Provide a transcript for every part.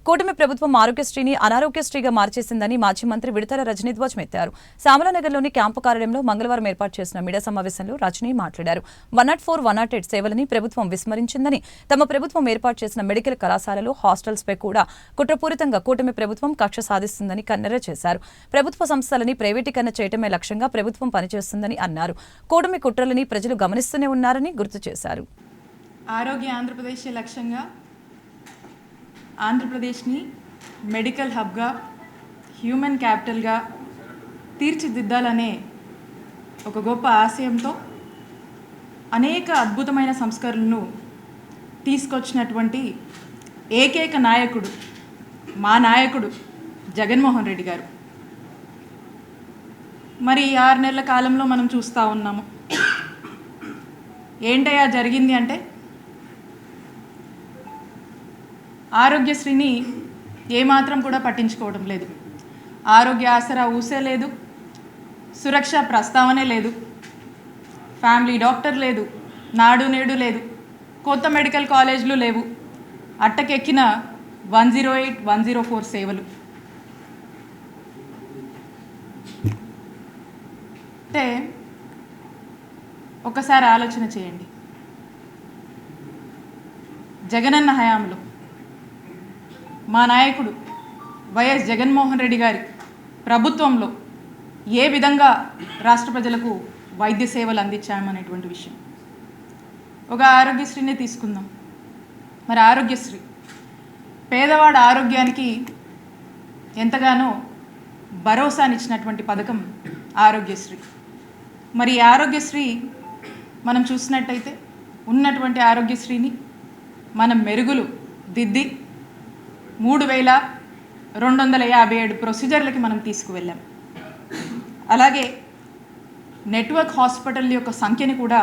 కూటమి ప్రభుత్వం ఆరోగ్యశ్రీని అనారోగ్యశ్రీగా మార్చేసిందని మాజీ మంత్రి విడతల రజనీ ధ్వజమెత్తారు. శ్యామలానగర్లోని క్యాంపు కార్యాలయంలో మంగళవారం ఏర్పాటు చేసిన మీడియా సమావేశంలో రజనీ మాట్లాడారు. 104, 108 సేవలని ప్రభుత్వం విస్మరించిందని, తమ ప్రభుత్వం ఏర్పాటు చేసిన మెడికల్ కళాశాలలు, హాస్టల్స్పై కూడా కుట్రపూరితంగా కూటమి ప్రభుత్వం కక్ష సాధిస్తుందని కన్నెర చేశారు. ప్రభుత్వ సంస్థలని ప్రైవేటీకరణ చేయటమే లక్ష్యంగా ప్రభుత్వం పనిచేస్తుందని అన్నారు. కూటమి కుట్రలని ప్రజలు గమనిస్తూనే ఉన్నారని గుర్తు చేశారు. ఆరోగ్య ఆంధ్రప్రదేశ్ లక్ష్యంగా ఆంధ్రప్రదేశ్ని మెడికల్ హబ్గా, హ్యూమన్ క్యాపిటల్గా తీర్చిదిద్దాలనే ఒక గొప్ప ఆశయంతో అనేక అద్భుతమైన సంస్కరణలను తీసుకొచ్చినటువంటి ఏకైక నాయకుడు మా నాయకుడు జగన్మోహన్ రెడ్డి గారు. మరి 6 నెలల కాలంలో మనం చూస్తూ ఉన్నాము. ఏంటయ్యా జరిగింది అంటే, ఆరోగ్యశ్రీని ఏమాత్రం కూడా పట్టించుకోవడం లేదు. ఆరోగ్య ఆసరా ఊసే లేదు, సురక్ష ప్రస్తావనే లేదు, ఫ్యామిలీ డాక్టర్ లేదు, నాడు నేడు లేదు, కొత్త మెడికల్ కాలేజీలు లేవు, అట్టకెక్కిన 108, 104 సేవలు. అంటే ఒకసారి ఆలోచన చేయండి. జగనన్న హయాంలో మా నాయకుడు వైఎస్ జగన్మోహన్ రెడ్డి గారి ప్రభుత్వంలో ఏ విధంగా రాష్ట్ర ప్రజలకు వైద్య సేవలు అందించామనేటువంటి విషయం. ఒక ఆరోగ్యశ్రీనే తీసుకుందాం. మరి ఆరోగ్యశ్రీ పేదవాడి ఆరోగ్యానికి ఎంతగానో భరోసానిచ్చినటువంటి పథకం ఆరోగ్యశ్రీ. మరి ఈ ఆరోగ్యశ్రీ మనం చూసినట్టయితే ఉన్నటువంటి ఆరోగ్యశ్రీని మనం మెరుగులు దిద్ది 3257 ప్రొసీజర్లకి మనం తీసుకువెళ్ళాం. అలాగే నెట్వర్క్ హాస్పిటల్ యొక్క సంఖ్యని కూడా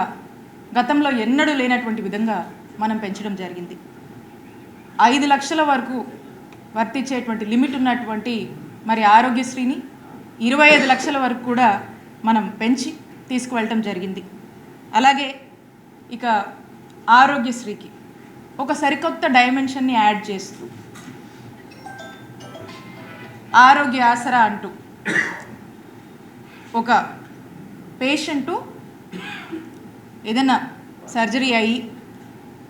గతంలో ఎన్నడూ లేనటువంటి విధంగా మనం పెంచడం జరిగింది. 5 లక్షల వరకు వర్తించేటువంటి లిమిట్ ఉన్నటువంటి మరి ఆరోగ్యశ్రీని 25 లక్షల వరకు కూడా మనం పెంచి తీసుకువెళ్ళటం జరిగింది. అలాగే ఇక ఆరోగ్యశ్రీకి ఒక సరికొత్త డైమెన్షన్ని యాడ్ చేస్తూ ఆరోగ్య ఆసరా అంటూ ఒక పేషెంటు ఏదైనా సర్జరీ అయ్యి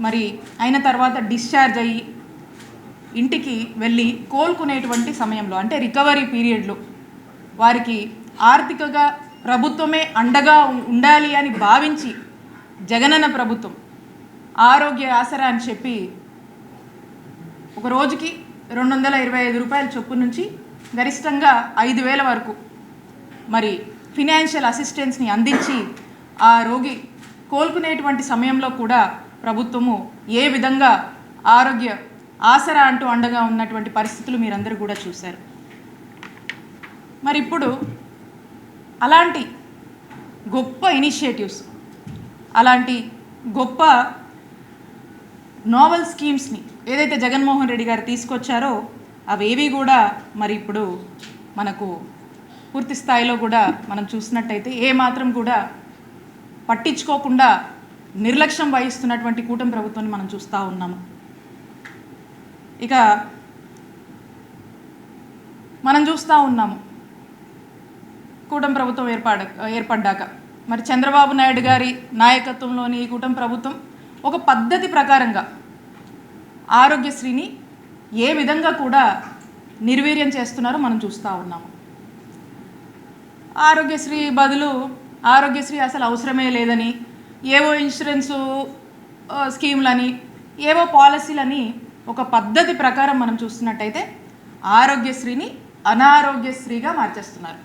మరి అయిన తర్వాత డిశ్చార్జ్ అయ్యి ఇంటికి వెళ్ళి కోలుకునేటువంటి సమయంలో, అంటే రికవరీ పీరియడ్లో వారికి ఆర్థికంగా ప్రభుత్వమే అండగా ఉండాలి అని భావించి జగనన్న ప్రభుత్వం ఆరోగ్య ఆసరా అని చెప్పి ఒక రోజుకి 225 రూపాయల చొప్పు నుంచి గరిష్టంగా 5,000 వరకు మరి ఫినాన్షియల్ అసిస్టెన్స్ని అందించి ఆ రోగి కోలుకునేటువంటి సమయంలో కూడా ప్రభుత్వము ఏ విధంగా ఆరోగ్య ఆసరా అంటూ అండగా ఉన్నటువంటి పరిస్థితులు మీరందరూ కూడా చూశారు. మరి ఇప్పుడు అలాంటి గొప్ప ఇనిషియేటివ్స్, అలాంటి గొప్ప నోవెల్ స్కీమ్స్ని ఏదైతే జగన్మోహన్ రెడ్డి గారు తీసుకొచ్చారో అవేవి కూడా మరి ఇప్పుడు మనకు పూర్తి స్థాయిలో కూడా మనం చూసినట్టయితే ఏమాత్రం కూడా పట్టించుకోకుండా నిర్లక్ష్యం వహిస్తున్నటువంటి కూటమి ప్రభుత్వాన్ని మనం చూస్తూ ఉన్నాము. ఇక మనం చూస్తూ ఉన్నాము కూటమి ప్రభుత్వం ఏర్పడ్డాక మరి చంద్రబాబు నాయుడు గారి నాయకత్వంలోని ఈ కూటమి ప్రభుత్వం ఒక పద్ధతి ప్రకారంగా ఆరోగ్యశ్రీని ఏ విధంగా కూడా నిర్వీర్యం చేస్తున్నారో మనం చూస్తూ ఉన్నాము. ఆరోగ్యశ్రీ బదులు ఆరోగ్యశ్రీ అసలు అవసరమే లేదని, ఏవో ఇన్సూరెన్సు స్కీములని, ఏవో పాలసీలని ఒక పద్ధతి ప్రకారం మనం చూస్తున్నట్టయితే ఆరోగ్యశ్రీని అనారోగ్యశ్రీగా మార్చేస్తున్నారు.